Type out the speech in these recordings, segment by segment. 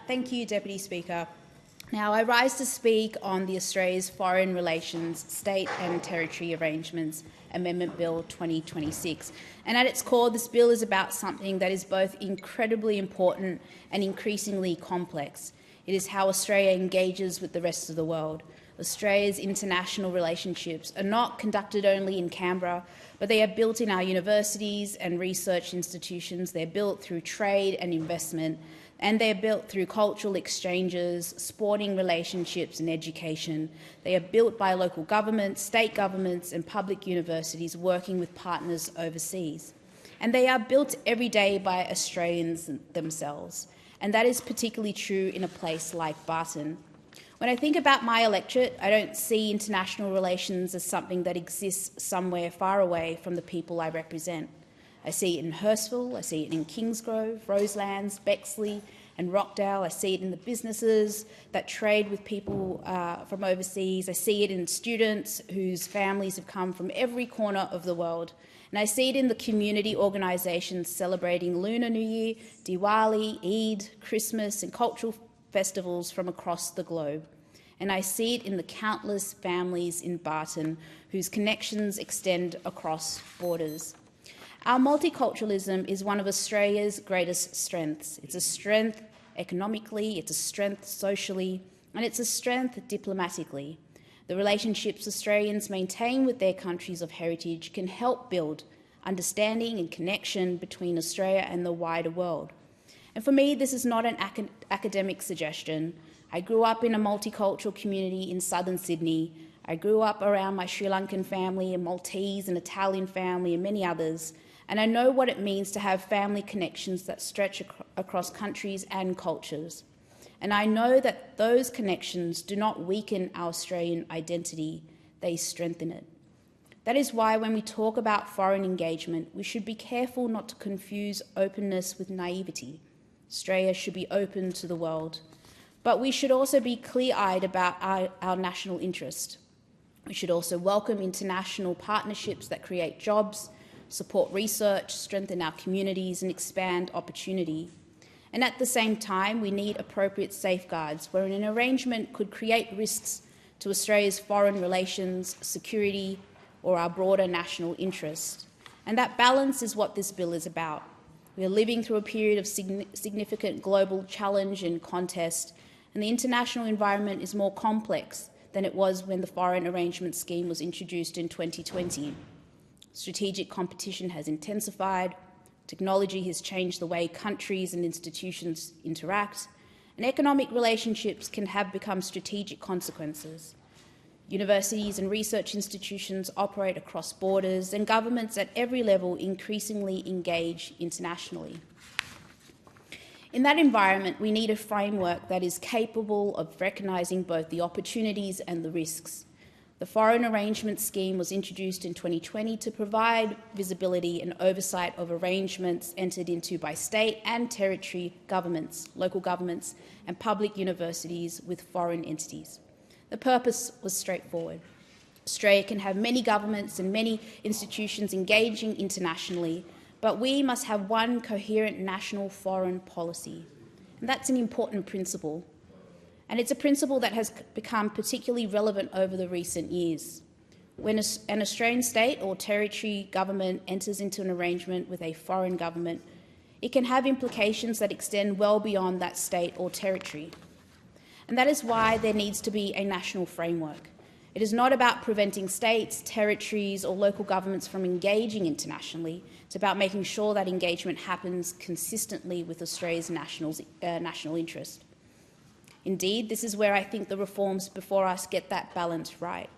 Thank you, Deputy Speaker. Now, I rise to speak on the Australia's Foreign Relations State and Territory Arrangements Amendment Bill 2026. And at its core, this bill is about something that is both incredibly important and increasingly complex. It is how Australia engages with the rest of the world. Australia's international relationships are not conducted only in Canberra, but they are built in our universities and research institutions. They're built through trade and investment, and they're built through cultural exchanges, sporting relationships and education. They are built by local governments, state governments and public universities working with partners overseas. And they are built every day by Australians themselves. And that is particularly true in a place like Barton. When I think about my electorate, I don't see international relations as something that exists somewhere far away from the people I represent. I see it in Hurstville, I see it in Kingsgrove, Roselands, Bexley and Rockdale. I see it in the businesses that trade with people from overseas. I see it in students whose families have come from every corner of the world. And I see it in the community organisations celebrating Lunar New Year, Diwali, Eid, Christmas and cultural festivals from across the globe. And I see it in the countless families in Barton whose connections extend across borders. Our multiculturalism is one of Australia's greatest strengths. It's a strength economically, it's a strength socially, and it's a strength diplomatically. The relationships Australians maintain with their countries of heritage can help build understanding and connection between Australia and the wider world. And for me, this is not an academic suggestion. I grew up in a multicultural community in southern Sydney. I grew up around my Sri Lankan family, a Maltese and Italian family, and many others. And I know what it means to have family connections that stretch across countries and cultures. And I know that those connections do not weaken our Australian identity, they strengthen it. That is why when we talk about foreign engagement, we should be careful not to confuse openness with naivety. Australia should be open to the world. But we should also be clear-eyed about our national interest. We should also welcome international partnerships that create jobs, support research, strengthen our communities and expand opportunity. And at the same time, we need appropriate safeguards where an arrangement could create risks to Australia's foreign relations, security or our broader national interest. And that balance is what this bill is about. We are living through a period of significant global challenge and contest, and the international environment is more complex than it was when the Foreign Arrangement Scheme was introduced in 2020. Strategic competition has intensified, technology has changed the way countries and institutions interact, and economic relationships can have become strategic consequences. Universities and research institutions operate across borders, and governments at every level increasingly engage internationally. In that environment, we need a framework that is capable of recognising both the opportunities and the risks. The Foreign Arrangement Scheme was introduced in 2020 to provide visibility and oversight of arrangements entered into by state and territory governments, local governments and public universities with foreign entities. The purpose was straightforward. Australia can have many governments and many institutions engaging internationally, but we must have one coherent national foreign policy. And that's an important principle. And it's a principle that has become particularly relevant over the recent years. When an Australian state or territory government enters into an arrangement with a foreign government, it can have implications that extend well beyond that state or territory. And that is why there needs to be a national framework. It is not about preventing states, territories or local governments from engaging internationally. It's about making sure that engagement happens consistently with Australia's national interest. Indeed, this is where I think the reforms before us get that balance right.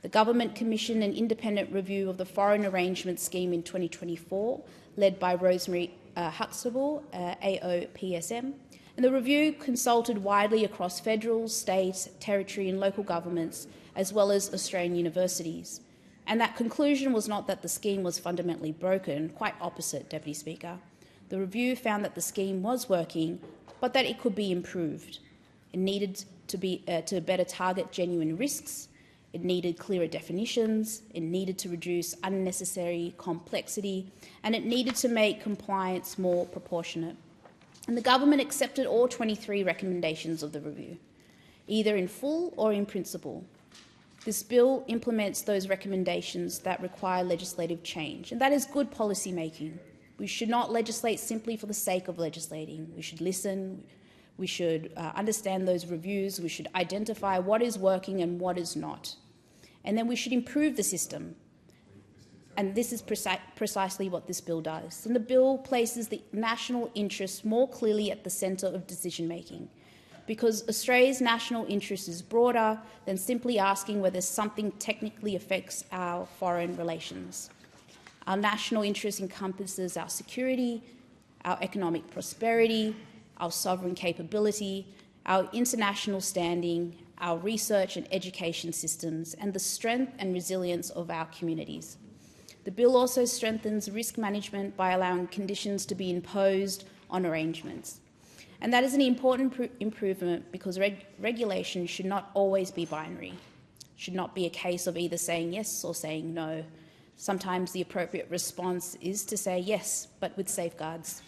The government commissioned an independent review of the Foreign Arrangement Scheme in 2024, led by Rosemary Huxtable, AOPSM, and the review consulted widely across federal, state, territory and local governments, as well as Australian universities. And that conclusion was not that the scheme was fundamentally broken, quite opposite, Deputy Speaker. The review found that the scheme was working, but that it could be improved. It needed to better target genuine risks, it needed clearer definitions, it needed to reduce unnecessary complexity, and it needed to make compliance more proportionate. And the government accepted all 23 recommendations of the review, either in full or in principle. This bill implements those recommendations that require legislative change, and that is good policy making. We should not legislate simply for the sake of legislating. We should listen, we should understand those reviews, we should identify what is working and what is not. And then we should improve the system. And this is precisely what this bill does. And the bill places the national interest more clearly at the centre of decision making, because Australia's national interest is broader than simply asking whether something technically affects our foreign relations. Our national interest encompasses our security, our economic prosperity, our sovereign capability, our international standing, our research and education systems, and the strength and resilience of our communities. The bill also strengthens risk management by allowing conditions to be imposed on arrangements. And that is an important improvement, because regulation should not always be binary. It should not be a case of either saying yes or saying no. Sometimes the appropriate response is to say yes, but with safeguards.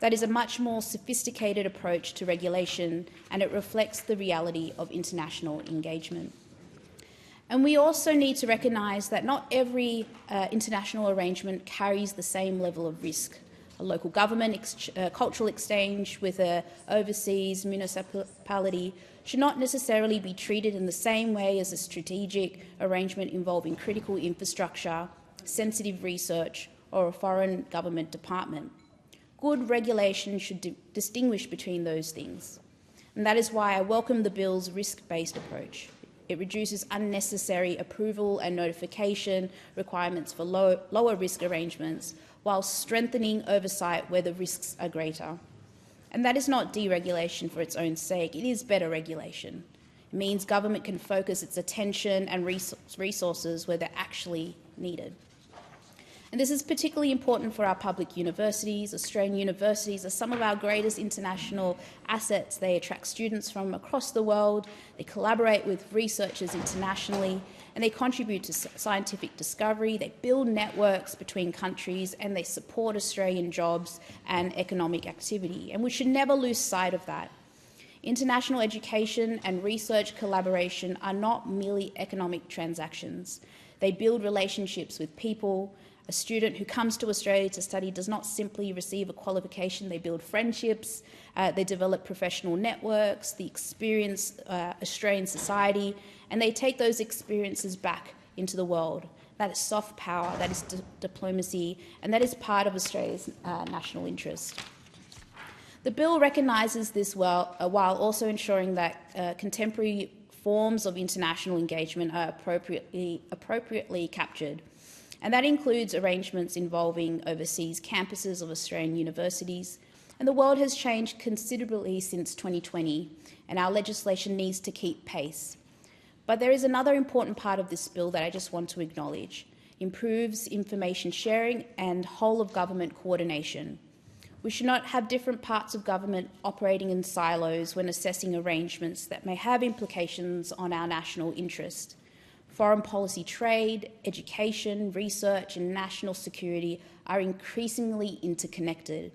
That is a much more sophisticated approach to regulation, and it reflects the reality of international engagement. And we also need to recognise that not every international arrangement carries the same level of risk. A local government cultural exchange with an overseas municipality should not necessarily be treated in the same way as a strategic arrangement involving critical infrastructure, sensitive research, or a foreign government department. Good regulation should distinguish between those things. And that is why I welcome the bill's risk-based approach. It reduces unnecessary approval and notification requirements for lower risk arrangements, while strengthening oversight where the risks are greater. And that is not deregulation for its own sake, it is better regulation. It means government can focus its attention and resources where they're actually needed. And this is particularly important for our public universities. Australian universities are some of our greatest international assets. They attract students from across the world, they collaborate with researchers internationally, and they contribute to scientific discovery, they build networks between countries, and they support Australian jobs and economic activity. And we should never lose sight of that. International education and research collaboration are not merely economic transactions. They build relationships with people. A student who comes to Australia to study does not simply receive a qualification, they build friendships, they develop professional networks, they experience Australian society, and they take those experiences back into the world. That is soft power, that is diplomacy, and that is part of Australia's national interest. The bill recognises this well, while also ensuring that contemporary forms of international engagement are appropriately captured. And that includes arrangements involving overseas campuses of Australian universities. And the world has changed considerably since 2020, and our legislation needs to keep pace. But there is another important part of this bill that I just want to acknowledge. It improves information sharing and whole-of-government coordination. We should not have different parts of government operating in silos when assessing arrangements that may have implications on our national interest. Foreign policy, trade, education, research and national security are increasingly interconnected.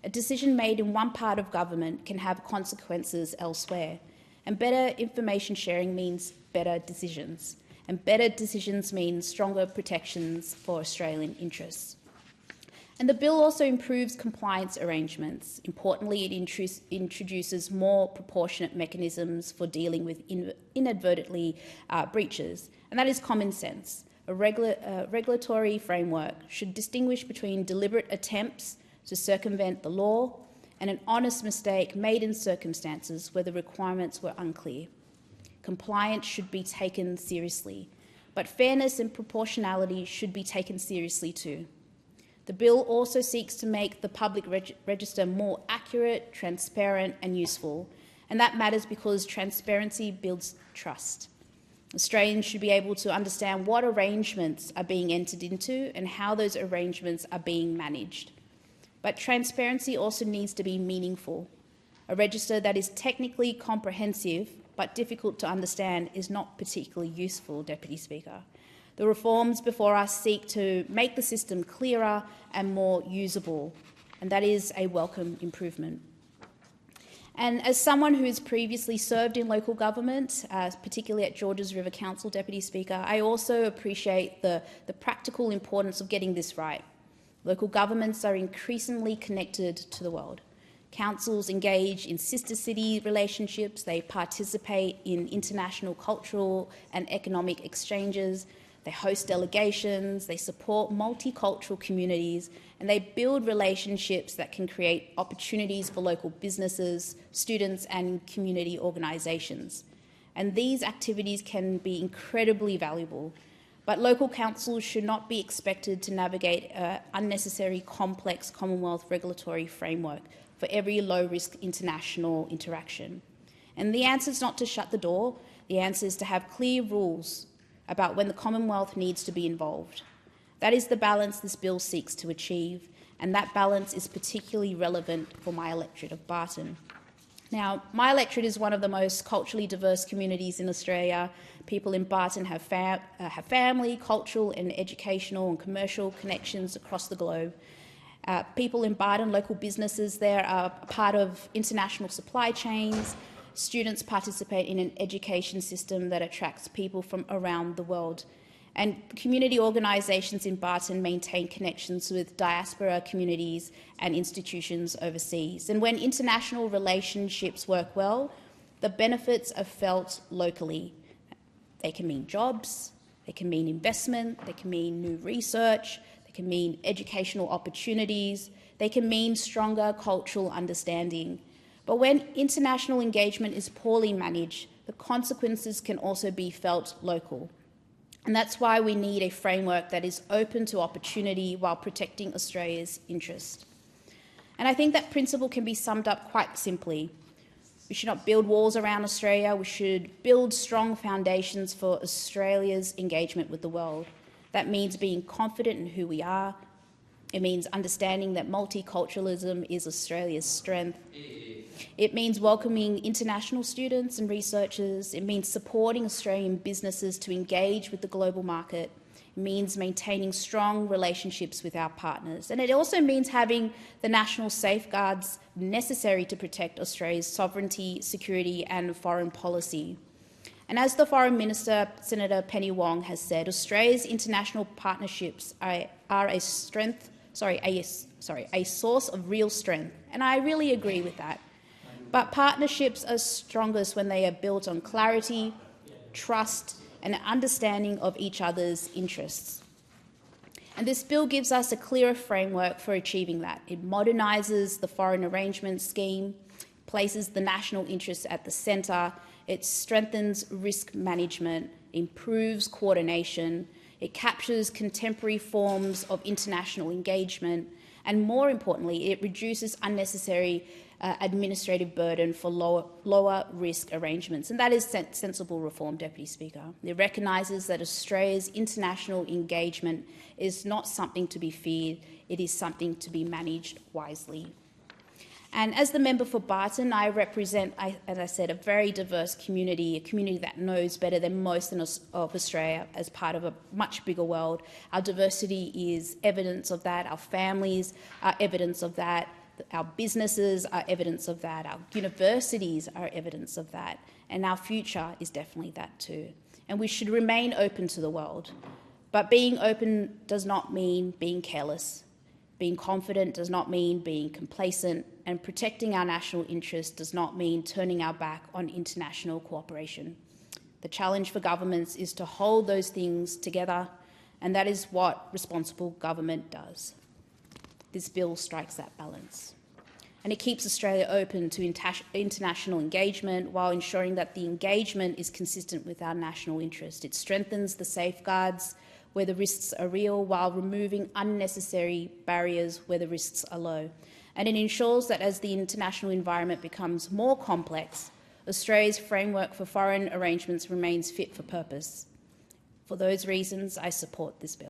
A decision made in one part of government can have consequences elsewhere, and better information sharing means better decisions, and better decisions mean stronger protections for Australian interests. And the bill also improves compliance arrangements. Importantly, it introduces more proportionate mechanisms for dealing with inadvertently breaches, and that is common sense. A regulatory framework should distinguish between deliberate attempts to circumvent the law and an honest mistake made in circumstances where the requirements were unclear. Compliance should be taken seriously, but fairness and proportionality should be taken seriously too. The bill also seeks to make the public register more accurate, transparent and useful, and that matters because transparency builds trust. Australians should be able to understand what arrangements are being entered into and how those arrangements are being managed. But transparency also needs to be meaningful. A register that is technically comprehensive but difficult to understand is not particularly useful, Deputy Speaker. The reforms before us seek to make the system clearer and more usable. and that is a welcome improvement. And as someone who has previously served in local government, particularly at Georges River Council, Deputy Speaker, I also appreciate the practical importance of getting this right. Local governments are increasingly connected to the world. Councils engage in sister city relationships, they participate in international cultural and economic exchanges, they host delegations, they support multicultural communities, and they build relationships that can create opportunities for local businesses, students, and community organisations. And these activities can be incredibly valuable. But local councils should not be expected to navigate an unnecessary complex Commonwealth regulatory framework for every low-risk international interaction. And the answer is not to shut the door. The answer is to have clear rules about when the Commonwealth needs to be involved. That is the balance this bill seeks to achieve, and that balance is particularly relevant for my electorate of Barton. Now, my electorate is one of the most culturally diverse communities in Australia. People in Barton have family, cultural and educational and commercial connections across the globe. People in Barton, local businesses there, are part of international supply chains. Students participate in an education system that attracts people from around the world. And community organisations in Barton maintain connections with diaspora communities and institutions overseas. And when international relationships work well, the benefits are felt locally. They can mean jobs, they can mean investment, they can mean new research, they can mean educational opportunities, they can mean stronger cultural understanding. But when international engagement is poorly managed, the consequences can also be felt local. And that's why we need a framework that is open to opportunity while protecting Australia's interest. And I think that principle can be summed up quite simply. We should not build walls around Australia. We should build strong foundations for Australia's engagement with the world. That means being confident in who we are. It means understanding that multiculturalism is Australia's strength. It means welcoming international students and researchers. It means supporting Australian businesses to engage with the global market. It means maintaining strong relationships with our partners. And it also means having the national safeguards necessary to protect Australia's sovereignty, security and foreign policy. And as the Foreign Minister, Senator Penny Wong, has said, Australia's international partnerships are a source of real strength. And I really agree with that. But partnerships are strongest when they are built on clarity, trust, and an understanding of each other's interests. And this bill gives us a clearer framework for achieving that. It modernises the foreign arrangement scheme, places the national interests at the centre, it strengthens risk management, improves coordination, it captures contemporary forms of international engagement, and more importantly, it reduces unnecessary administrative burden for lower risk arrangements. And that is sensible reform, Deputy Speaker. It recognises that Australia's international engagement is not something to be feared, it is something to be managed wisely. And as the member for Barton, I represent, as I said, a very diverse community, a community that knows better than most of Australia as part of a much bigger world. Our diversity is evidence of that, our families are evidence of that, our businesses are evidence of that, our universities are evidence of that, and our future is definitely that too. And we should remain open to the world. But being open does not mean being careless. Being confident does not mean being complacent, and protecting our national interest does not mean turning our back on international cooperation. The challenge for governments is to hold those things together, and that is what responsible government does. This bill strikes that balance. And it keeps Australia open to international engagement while ensuring that the engagement is consistent with our national interest. It strengthens the safeguards where the risks are real while removing unnecessary barriers where the risks are low. And it ensures that as the international environment becomes more complex, Australia's framework for foreign arrangements remains fit for purpose. For those reasons, I support this bill.